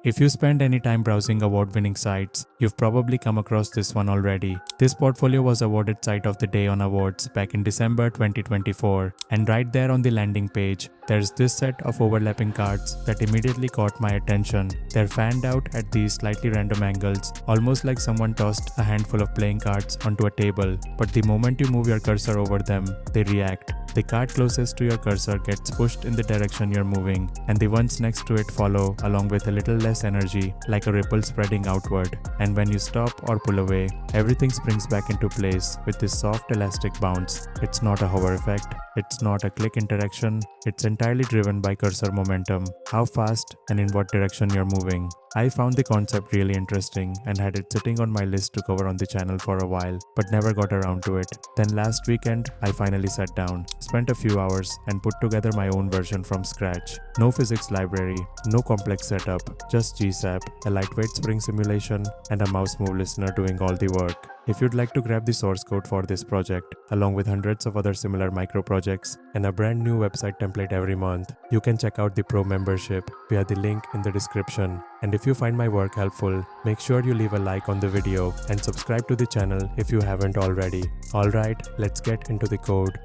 If you spend any time browsing award-winning sites, you've probably come across this one already. This portfolio was awarded Site of the Day on Awwwards back in December 2024, and right there on the landing page, there's this set of overlapping cards that immediately caught my attention. They're fanned out at these slightly random angles, almost like someone tossed a handful of playing cards onto a table, but the moment you move your cursor over them, they react. The card closest to your cursor gets pushed in the direction you're moving, and the ones next to it follow along with a little less energy, like a ripple spreading outward. And when you stop or pull away, everything springs back into place with this soft elastic bounce. It's not a hover effect, it's not a click interaction, it's entirely driven by cursor momentum, how fast and in what direction you're moving. I found the concept really interesting and had it sitting on my list to cover on the channel for a while, but never got around to it. Then last weekend, I finally sat down, spent a few hours, and put together my own version from scratch. No physics library, no complex setup, just GSAP, a lightweight spring simulation, and a mouse move listener doing all the work. If you'd like to grab the source code for this project, along with hundreds of other similar micro projects and a brand new website template every month, you can check out the Pro membership via the link in the description. And if you find my work helpful, make sure you leave a like on the video and subscribe to the channel if you haven't already. Alright, let's get into the code.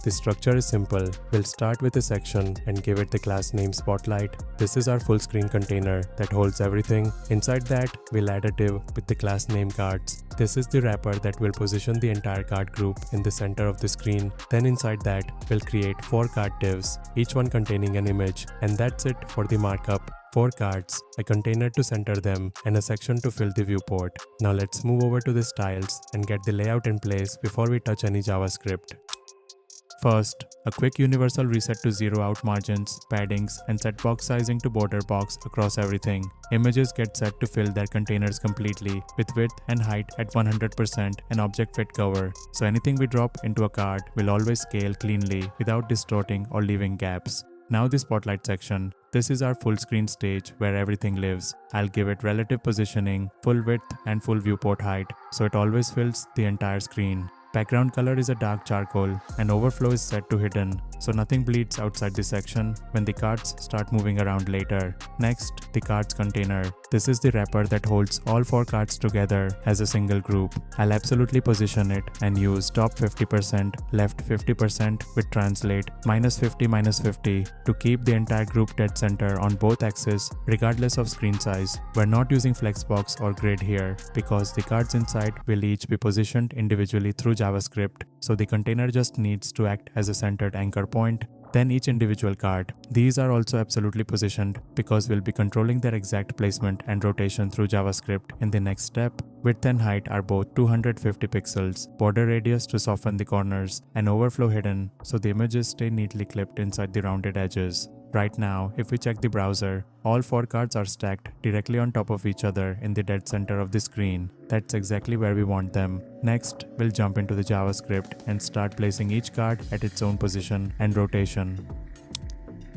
The structure is simple. We'll start with a section and give it the class name Spotlight. This is our full screen container that holds everything. Inside that, we'll add a div with the class name cards. This is the wrapper that will position the entire card group in the center of the screen. Then inside that, we'll create 4 card divs, each one containing an image. And that's it for the markup. 4 cards, a container to center them, and a section to fill the viewport. Now let's move over to the styles and get the layout in place before we touch any JavaScript. First, a quick universal reset to zero out margins, paddings, and set box sizing to border box across everything. Images get set to fill their containers completely with width and height at 100% and object fit cover, so anything we drop into a card will always scale cleanly without distorting or leaving gaps. Now the Spotlight section. This is our full screen stage where everything lives. I'll give it relative positioning, full width and full viewport height, so it always fills the entire screen. Background color is a dark charcoal and overflow is set to hidden, so nothing bleeds outside the section when the cards start moving around later. Next, the cards container. This is the wrapper that holds all 4 cards together as a single group. I'll absolutely position it and use top 50%, left 50% with translate, -50, -50 to keep the entire group dead center on both axes regardless of screen size. We're not using flexbox or grid here because the cards inside will each be positioned individually through JavaScript, so the container just needs to act as a centered anchor point, then each individual card. These are also absolutely positioned because we'll be controlling their exact placement and rotation through JavaScript in the next step. Width and height are both 250 pixels, border radius to soften the corners, and overflow hidden so the images stay neatly clipped inside the rounded edges. Right now, if we check the browser, all 4 cards are stacked directly on top of each other in the dead center of the screen. That's exactly where we want them. Next, we'll jump into the JavaScript and start placing each card at its own position and rotation.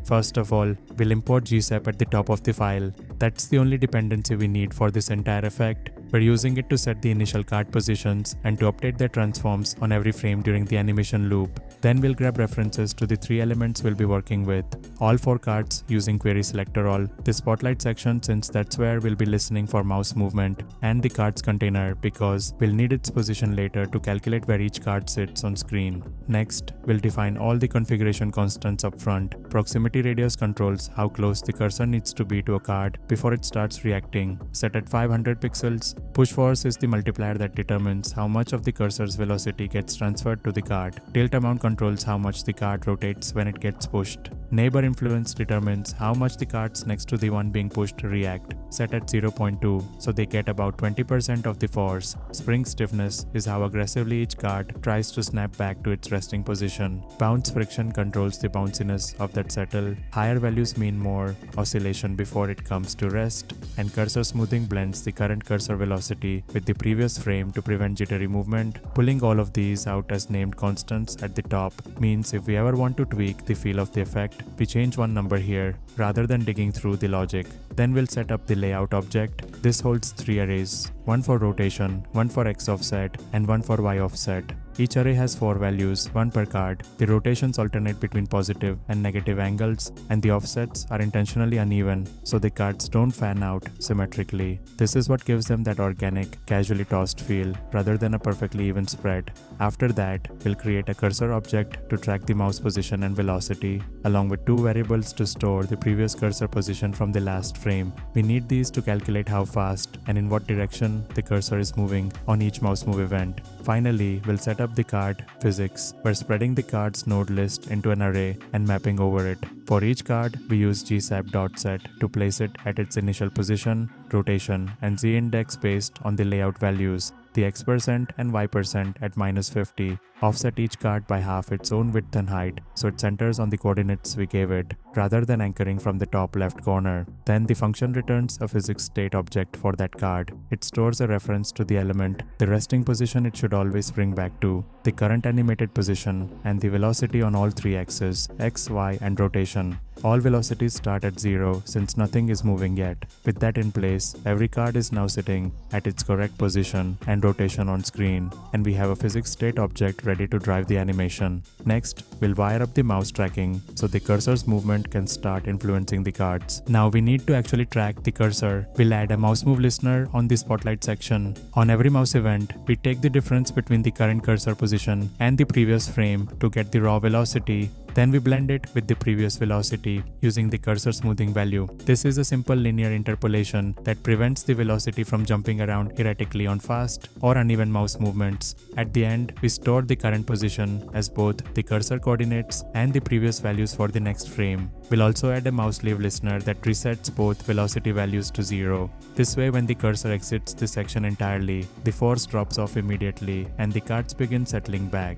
First of all, we'll import GSAP at the top of the file. That's the only dependency we need for this entire effect. We're using it to set the initial card positions and to update their transforms on every frame during the animation loop. Then we'll grab references to the 3 elements we'll be working with. All 4 cards using query selector all, the Spotlight section since that's where we'll be listening for mouse movement, and the cards container because we'll need its position later to calculate where each card sits on screen. Next, we'll define all the configuration constants up front. Proximity radius controls how close the cursor needs to be to a card before it starts reacting, set at 500 pixels. Push force is the multiplier that determines how much of the cursor's velocity gets transferred to the card. Tilt amount controls how much the card rotates when it gets pushed. Neighbor influence determines how much the cards next to the one being pushed react, set at 0.2, so they get about 20% of the force. Spring stiffness is how aggressively each card tries to snap back to its resting position. Bounce friction controls the bounciness of that settle. Higher values mean more oscillation before it comes to rest, and cursor smoothing blends the current cursor velocity with the previous frame to prevent jittery movement. Pulling all of these out as named constants at the top means if we ever want to tweak the feel of the effect, we change one number here rather than digging through the logic. Then we'll set up the layout object. This holds 3 arrays, one for rotation, one for X offset, and one for Y offset. Each array has 4 values, one per card. The rotations alternate between positive and negative angles, and the offsets are intentionally uneven, so the cards don't fan out symmetrically. This is what gives them that organic, casually tossed feel, rather than a perfectly even spread. After that, we'll create a cursor object to track the mouse position and velocity, along with 2 variables to store the previous cursor position from the last frame. We need these to calculate how fast and in what direction the cursor is moving on each mouse move event. Finally, we'll set up the card physics. We're spreading the card's node list into an array and mapping over it. For each card, we use GSAP.set to place it at its initial position, rotation, and z-index based on the layout values. The x% and y% at -50 offset each card by half its own width and height, so it centers on the coordinates we gave it, rather than anchoring from the top left corner. Then the function returns a physics state object for that card. It stores a reference to the element, the resting position it should always bring back to, the current animated position, and the velocity on all 3 axes, x, y, and rotation. All velocities start at 0 since nothing is moving yet. With that in place, every card is now sitting at its correct position and rotation on screen, and we have a physics state object ready to drive the animation. Next, we'll wire up the mouse tracking so the cursor's movement can start influencing the cards. Now we need to actually track the cursor. We'll add a mouse move listener on the spotlight section. On every mouse event, we take the difference between the current cursor position and the previous frame to get the raw velocity. Then we blend it with the previous velocity using the cursor smoothing value. This is a simple linear interpolation that prevents the velocity from jumping around erratically on fast or uneven mouse movements. At the end, we store the current position as both the cursor coordinates and the previous values for the next frame. We'll also add a mouse leave listener that resets both velocity values to 0. This way, when the cursor exits the section entirely, the force drops off immediately and the cards begin settling back.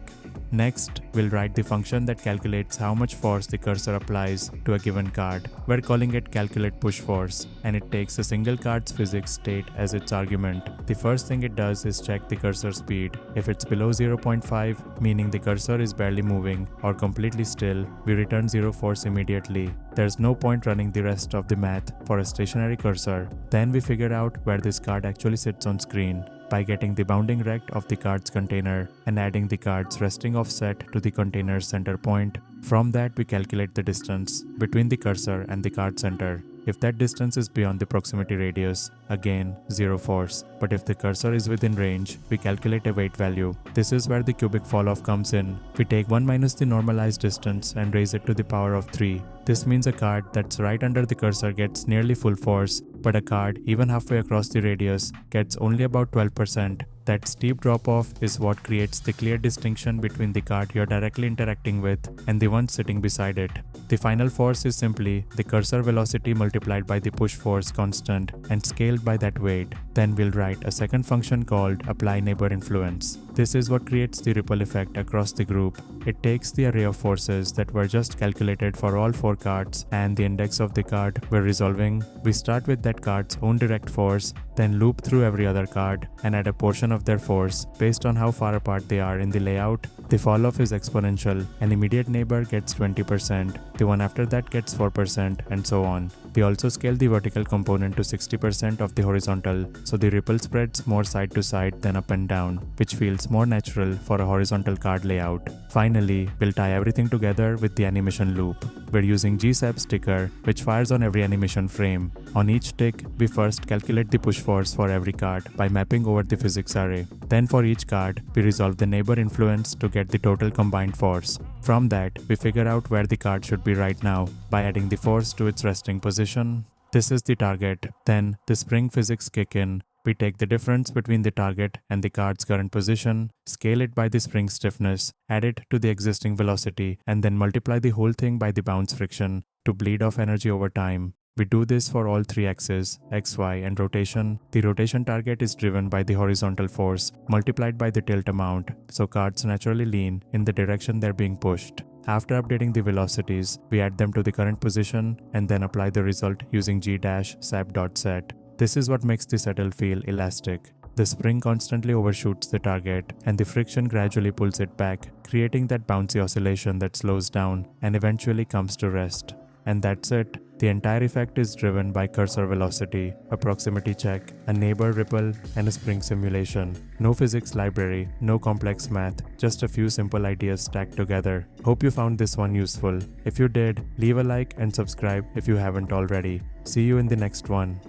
Next, we'll write the function that calculates how much force the cursor applies to a given card. We're calling it calculate push force, and it takes a single card's physics state as its argument. The first thing it does is check the cursor speed. If it's below 0.5, meaning the cursor is barely moving or completely still, we return 0 force immediately. There's no point running the rest of the math for a stationary cursor. Then we figure out where this card actually sits on screen by getting the bounding rect of the card's container and adding the card's resting offset to the container's center point. From that, we calculate the distance between the cursor and the card center. If that distance is beyond the proximity radius, again 0 force. But if the cursor is within range, we calculate a weight value. This is where the cubic falloff comes in. We take 1 minus the normalized distance and raise it to the power of 3. This means a card that's right under the cursor gets nearly full force, but a card even halfway across the radius gets only about 12%. That steep drop-off is what creates the clear distinction between the card you're directly interacting with and the one sitting beside it. The final force is simply the cursor velocity multiplied by the push force constant and scaled by that weight. Then we'll write a second function called apply neighbor influence. This is what creates the ripple effect across the group. It takes the array of forces that were just calculated for all 4 cards and the index of the card we're resolving. We start with that card's own direct force, then loop through every other card and add a portion of their force based on how far apart they are in the layout. The falloff is exponential. An immediate neighbor gets 20%, the one after that gets 4%, and so on. We also scale the vertical component to 60% of the horizontal, so the ripple spreads more side to side than up and down, which feels more natural for a horizontal card layout. Finally, we'll tie everything together with the animation loop. We're using GSAP sticker, which fires on every animation frame. On each tick, we first calculate the push force for every card by mapping over the physics array. Then for each card, we resolve the neighbor influence to get the total combined force. From that, we figure out where the card should be right now by adding the force to its resting position. This is the target. Then the spring physics kick in. We take the difference between the target and the card's current position, scale it by the spring stiffness, add it to the existing velocity, and then multiply the whole thing by the bounce friction to bleed off energy over time. We do this for all 3 axes, x, y, and rotation. The rotation target is driven by the horizontal force multiplied by the tilt amount, so cards naturally lean in the direction they're being pushed. After updating the velocities, we add them to the current position and then apply the result using g-sap.set. This is what makes the settle feel elastic. The spring constantly overshoots the target, and the friction gradually pulls it back, creating that bouncy oscillation that slows down and eventually comes to rest. And that's it. The entire effect is driven by cursor velocity, a proximity check, a neighbor ripple, and a spring simulation. No physics library, no complex math, just a few simple ideas stacked together. Hope you found this one useful. If you did, leave a like and subscribe if you haven't already. See you in the next one.